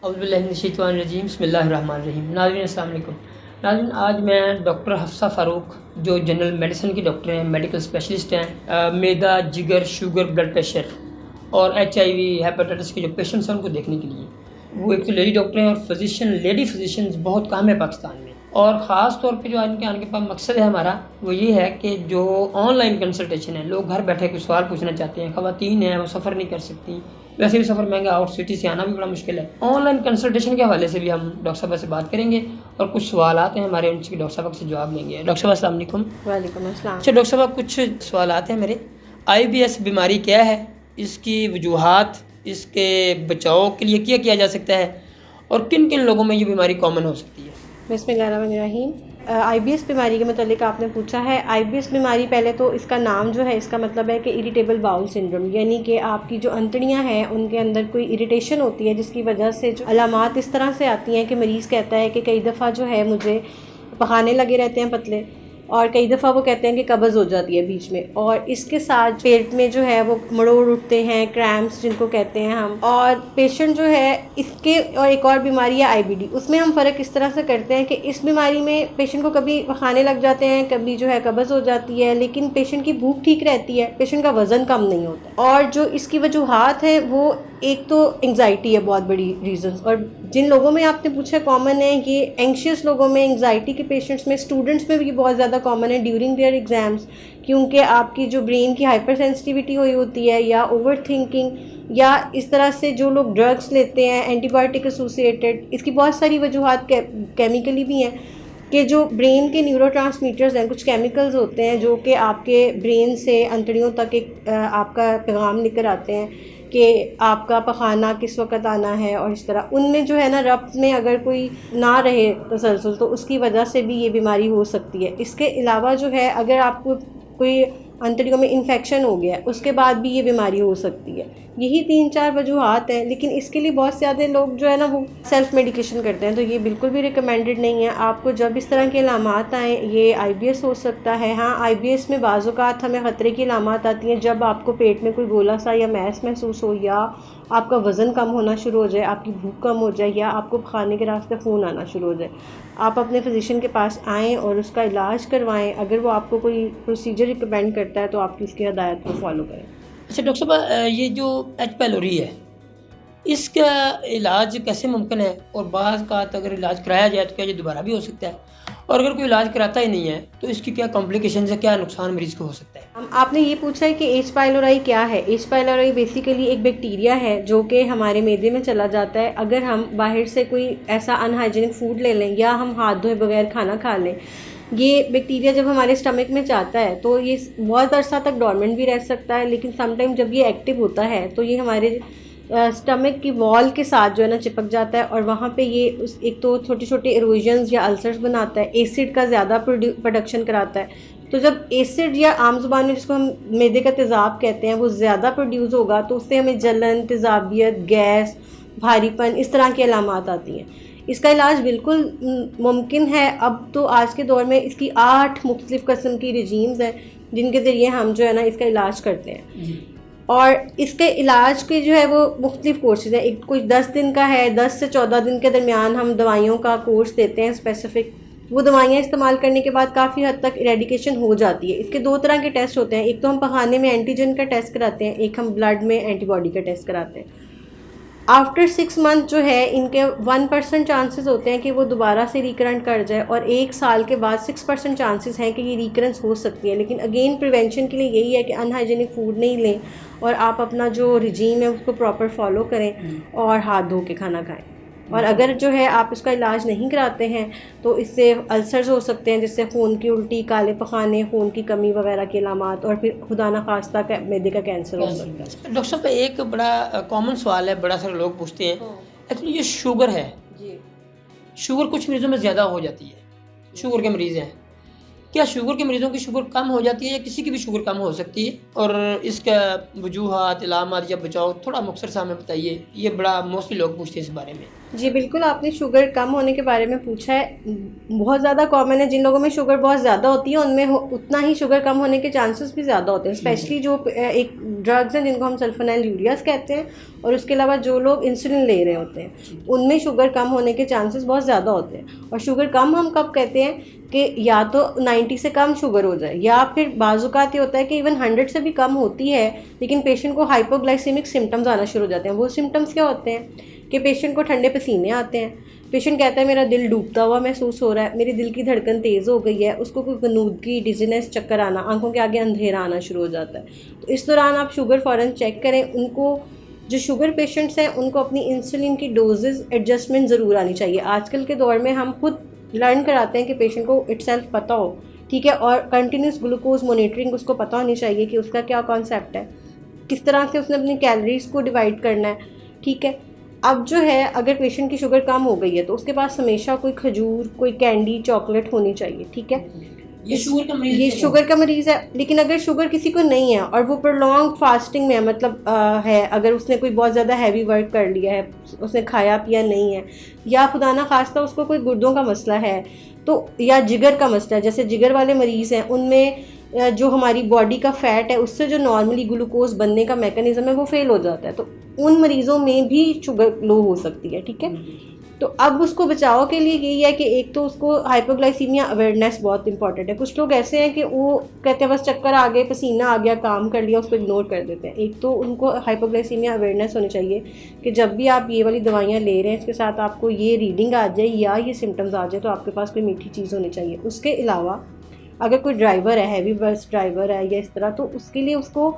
औज़ुबिल्लाहिमिनश्शैतानिर्रजीम बिस्मिल्लाहिर्रहमानिर्रहीम। नाज़रीन अस्सलाम वालेकुम। नाज़रीन आज मैं डॉक्टर हफ्सा फ़ारूक जो जनरल मेडिसिन की डॉक्टर हैं, मेडिकल स्पेशलिस्ट हैं, मैदा, जिगर, शुगर, ब्लड प्रेशर और HIV हेपेटाइटिस के जो पेशेंट्स हैं उनको देखने के लिए। वो एक तो लेडी डॉक्टर हैं और फिजिशियन, लेडी फिजिशियंस बहुत कम है पाकिस्तान में। और ख़ास तौर पे जो आज के आने के पास मकसद है हमारा वो ये है कि जो ऑनलाइन कंसल्टेशन है, लोग घर बैठे कोई सवाल पूछना चाहते हैं, ख़वातीन हैं वो सफ़र नहीं कर सकती, वैसे भी सफ़र महंगा, आउट सिटी से आना भी बड़ा मुश्किल है। ऑनलाइन कंसल्टेशन के हवाले से भी हम डॉक्टर साहब से बात करेंगे और कुछ सवालात हैं हमारे, उनसे डॉक्टर साहब से जवाब लेंगे। डॉक्टर साहब अस्सलाम वालेकुम। वालेकुम अस्सलाम। अच्छा डॉक्टर साहब, कुछ सवालात हैं मेरे। IBS बीमारी क्या है, इसकी वजूहात, इसके बचाव के लिए क्या किया जा सकता है और किन किन लोगों में ये बीमारी कॉमन हो सकती है? बिस्मिल्लाहिर्रहमानिर्रहीम। IBS बीमारी के मतलब आपने पूछा है। IBS बीमारी, पहले तो इसका नाम जो है, इसका मतलब है कि इरिटेबल बाउल सिंड्रोम, यानी कि आपकी जो अंतड़ियाँ हैं उनके अंदर कोई इरिटेशन होती है जिसकी वजह से जो अलामात इस तरह से आती हैं कि मरीज़ कहता है कि कई दफ़ा जो है मुझे पखाने लगे रहते हैं पतले, और कई दफ़ा वो कहते हैं कि कब्ज़ हो जाती है बीच में, और इसके साथ पेट में जो है वो मरोड़ उठते हैं, क्रैम्प्स जिनको कहते हैं हम। और पेशेंट जो है इसके, और एक और बीमारी है IBD, उसमें हम फ़र्क इस तरह से करते हैं कि इस बीमारी में पेशेंट को कभी खाने लग जाते हैं, कभी जो है कब्ज़ हो जाती है, लेकिन पेशेंट की भूख ठीक रहती है, पेशेंट का वज़न कम नहीं होता। और जो इसकी वजूहात है वो एक तो एंग्जाइटी है, बहुत बड़ी रीज़न्स। और जिन लोगों में आपने पूछा कॉमन है, ये एंग्शियस लोगों में, एंग्जाइटी के पेशेंट्स में, स्टूडेंट्स में भी बहुत ज़्यादा कॉमन है ड्यूरिंग देयर एग्ज़ाम्स, क्योंकि आपकी जो ब्रेन की हाइपर सेंसिटिविटी हुई होती है, या ओवर थिंकिंग, या इस तरह से जो लोग ड्रग्स लेते हैं एंटीबायोटिक एसोसिएटेड, इसकी बहुत सारी वजूहात केमिकली भी हैं कि जो ब्रेन के न्यूरोट्रांसमीटर्स हैं, कुछ केमिकल्स होते हैं जो कि आपके ब्रेन से अंतड़ियों तक एक आपका पैगाम लेकर आते हैं कि आपका पखाना किस वक्त आना है। और इस तरह उनमें जो है ना, रब्त में अगर कोई ना रहे तसलसल, तो उसकी वजह से भी ये बीमारी हो सकती है। इसके अलावा जो है, अगर आपको कोई अंतड़ियों में इन्फेक्शन हो गया उसके बाद भी ये बीमारी हो सकती है। यही 3-4 वजूहात हैं, लेकिन इसके लिए बहुत ज़्यादा लोग जो है ना वो सेल्फ़ मेडिकेशन करते हैं, तो ये बिल्कुल भी रिकमेंडेड नहीं है। आपको जब इस तरह के अलामात आएँ, ये IBS हो सकता है। हाँ, IBS में बाज़ औक़ात हमें ख़तरे की अलामात आती हैं जब आपको पेट में कोई गोला सा या मैस महसूस हो, या आपका वज़न कम होना शुरू हो जाए, आपकी भूख कम हो जाए, या आपको खाने के रास्ते खून आना शुरू हो जाए। आप अपने फिजिशियन के पास आएँ और उसका इलाज करवाएँ। अगर वो आपको कोई प्रोसीजर रिकमेंड करता है तो आप इसकी हिदायत को फॉलो करें। अच्छा डॉक्टर साहब, ये जो H pylori है इसका इलाज कैसे मुमकिन है, और बाज़ का अगर इलाज कराया जाए तो क्या ये दोबारा भी हो सकता है, और अगर कोई इलाज कराता ही नहीं है तो इसकी क्या कॉम्प्लिकेशन है, क्या नुकसान मरीज़ को हो सकता है? आपने ये पूछा है कि H pylori क्या है। H pylori बेसिकली एक बैक्टीरिया है जो कि हमारे मैदे में चला जाता है अगर हम बाहर से कोई ऐसा अनहाइजीनिक फूड ले लें, या हम हाथ धोए बगैर खाना खा लें। ये बैक्टीरिया जब हमारे स्टमक में जाता है तो ये बहुत अरसा तक डोरमेंट भी रह सकता है, लेकिन समटाइम जब ये एक्टिव होता है तो ये हमारे स्टमक की वॉल के साथ जो है ना चिपक जाता है, और वहाँ पे ये एक तो छोटे छोटे इरोजन्स या अल्सर्स बनाता है, एसिड का ज़्यादा प्रोडक्शन कराता है। तो जब एसिड, या आम ज़ुबान में जिसको हम मैदे का तेज़ाब कहते हैं, वो ज़्यादा प्रोड्यूस होगा तो उससे हमें जलन, तेज़ाबियत, गैस, भारीपन, इस तरह की अलामात आती हैं। इसका इलाज बिल्कुल मुमकिन है। अब तो आज के दौर में इसकी 8 मुख्तलिफ़ किस्म की रजीम्स हैं जिनके ज़रिए हम जो है ना इसका इलाज करते हैं। और इसके इलाज के जो है वो मुख्तलिफ़ कोर्सेज़ हैं। एक कोई 10 दिन का है, 10 से 14 दिन के दरमियान हम दवाइयों का कोर्स देते हैं स्पेसिफ़िक। वो दवाइयाँ इस्तेमाल करने के बाद काफ़ी हद तक इरेडिकेशन हो जाती है। इसके 2 तरह के टेस्ट होते हैं, एक तो हम पखाने में एंटीजन का टेस्ट कराते हैं, एक हम ब्लड में एंटीबॉडी का टेस्ट कराते हैं। आफ्टर 6 मंथ जो है इनके 1% चांसेस होते हैं कि वो दोबारा से रिकरेंट कर जाए, और 1 साल के बाद 6% चांसेस हैं कि ये रिकरेंस हो सकती है। लेकिन अगेन प्रिवेंशन के लिए यही है कि अनहाइजीनिक फूड नहीं लें, और आप अपना जो रिजीम है उसको प्रॉपर फॉलो करें, और हाथ धो के खाना खाएं। और अगर जो है आप इसका इलाज नहीं कराते हैं तो इससे अल्सर्स हो सकते हैं, जिससे खून की उल्टी, काले पखाने, खून की कमी वगैरह के अलामात, और फिर खुदा न खास्ता मैदे का कैंसर हो सकता है। डॉक्टर साहब, एक बड़ा कॉमन सवाल है, बड़ा सारे लोग पूछते हैं, एक्चुअली ये शुगर है जी, शुगर कुछ मरीज़ों में ज़्यादा हो जाती है, शुगर के मरीज़ हैं, क्या शुगर के मरीज़ों की शुगर कम हो जाती है या किसी की भी शुगर कम हो सकती है, और इसका वजूहात, इलामात या बचाव थोड़ा मुख्तसर से हमें बताइए। ये बड़ा मोस्टली लोग पूछते हैं इस बारे में। जी बिल्कुल, आपने शुगर कम होने के बारे में पूछा है। बहुत ज़्यादा कॉमन है, जिन लोगों में शुगर बहुत ज़्यादा होती है उनमें उतना ही शुगर कम होने के चांसेस भी ज़्यादा होते हैं। स्पेशली जो एक ड्रग्स हैं जिनको हम सल्फोनाइल यूरियास कहते हैं, और उसके अलावा जो लोग इंसुलिन ले रहे होते हैं उनमें शुगर कम होने के चांसेस बहुत ज़्यादा होते हैं। और शुगर कम हम कब कहते हैं कि या तो 90 से कम शुगर हो जाए, या फिर बाज़-औक़ात ये होता है कि इवन 100 से भी कम होती है लेकिन पेशेंट को हाइपोग्लाइसेमिक सिम्टम्स आना शुरू हो जाते हैं। वो सिम्टम्स क्या होते हैं कि पेशेंट को ठंडे पसीने आते हैं, पेशेंट कहता है मेरा दिल डूबता हुआ महसूस हो रहा है, मेरी दिल की धड़कन तेज़ हो गई है, उसको कोई गनूदगी, डिजीनेस, चक्कर आना, आंखों के आगे अंधेरा आना शुरू हो जाता है। तो इस दौरान आप शुगर फ़ौरन चेक करें। उनको, जो शुगर पेशेंट्स हैं उनको अपनी इंसुलिन की डोजेज़ एडजस्टमेंट ज़रूर आनी चाहिए। आजकल के दौर में हम खुद लर्न कराते हैं कि पेशेंट को इटसेल्फ पता हो, ठीक है, और कंटिन्यूस ग्लूकोज मॉनिटरिंग उसको पता होनी चाहिए कि उसका क्या कॉन्सेप्ट है, किस तरह से उसने अपनी कैलोरीज़ को डिवाइड करना है, ठीक है। अब जो है, अगर पेशेंट की शुगर कम हो गई है तो उसके पास हमेशा कोई खजूर, कोई कैंडी, चॉकलेट होनी चाहिए, ठीक है। ये शुगर का मरीज़ है, लेकिन अगर शुगर किसी को नहीं है और वो प्रोलॉन्ग फास्टिंग में है, मतलब है, अगर उसने कोई बहुत ज़्यादा हैवी वर्क कर लिया है, उसने खाया पिया नहीं है, या खुदा ना खास्ता उसको कोई गुर्दों का मसला है, तो या जिगर का मसला है, जैसे जिगर वाले मरीज़ हैं उनमें जो हमारी बॉडी का फ़ैट है उससे जो नॉर्मली ग्लूकोज बनने का मैकेनिज़्म है वो फेल हो जाता है, तो उन मरीज़ों में भी शुगर लो हो सकती है, ठीक है। तो अब उसको बचाव के लिए यही है कि एक तो उसको हाइपोग्लाइसीमिया अवेयरनेस बहुत इंपॉर्टेंट है। कुछ लोग ऐसे हैं कि वो कहते हैं बस चक्कर आ गए, पसीना आ गया, काम कर लिया, उसको इग्नोर कर देते हैं। एक तो उनको हाइपोग्लाइसीमिया अवेयरनेस होनी चाहिए कि जब भी आप ये वाली दवाइयाँ ले रहे हैं इसके साथ आपको ये रीडिंग आ जाए या ये सिम्टम्स आ जाए तो आपके पास कोई मीठी चीज़ होनी चाहिए। उसके अलावा अगर कोई ड्राइवर है, हैवी बस ड्राइवर है या इस तरह, तो उसके लिए उसको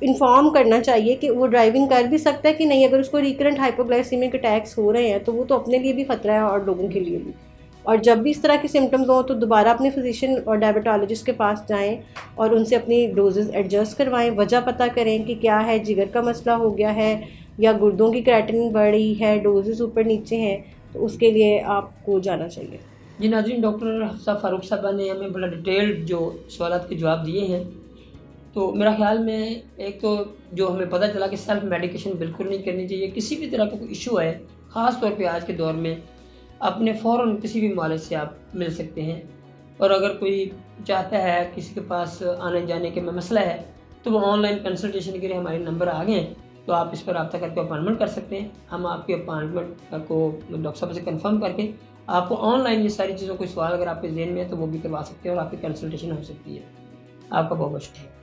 इन्फॉर्म करना चाहिए कि वो ड्राइविंग कर भी सकता है कि नहीं। अगर उसको रिकरेंट हाइपोग्लाइसीमिक अटैक्स हो रहे हैं तो वो तो अपने लिए भी ख़तरा है और लोगों के लिए भी। और जब भी इस तरह के सिम्टम्स हों तो दोबारा अपने फिजिशियन और डायबिटोलॉजिस्ट के पास जाएं और उनसे अपनी डोजेज़ एडजस्ट करवाएं, वजह पता करें कि क्या है, जिगर का मसला हो गया है या गुर्दों की क्रेटिनिन बढ़ रही है, डोजेज़ ऊपर नीचे हैं, तो उसके लिए आपको जाना चाहिए। जी नाज़रीन, डॉक्टर हफ्सा फ़ारूक साहबा ने हमें बड़ा डिटेल्ड जो सवालात के जवाब दिए हैं। तो मेरा ख़्याल में एक तो जो हमें पता चला कि सेल्फ़ मेडिकेशन बिल्कुल नहीं करनी चाहिए। किसी भी तरह का कोई इशू है, ख़ास तौर पे आज के दौर में, अपने फ़ौरन किसी भी मालिज से आप मिल सकते हैं। और अगर कोई चाहता है, किसी के पास आने जाने के में मसला है, तो वो ऑनलाइन कंसल्टेशन के लिए हमारे नंबर आ गए हैं, तो आप इस पर रब्ता करके अपॉइंटमेंट कर सकते हैं। हम आपकी अपॉइंटमेंट को डॉक्टर साहब से कंफर्म करके आपको ऑनलाइन ये सारी चीज़ों, कोई सवाल अगर आपके ज़हन में है तो वो भी करवा सकते हैं और आपकी कंसल्टेशन हो सकती है। आपका बहुत बहुत शुक्रिया।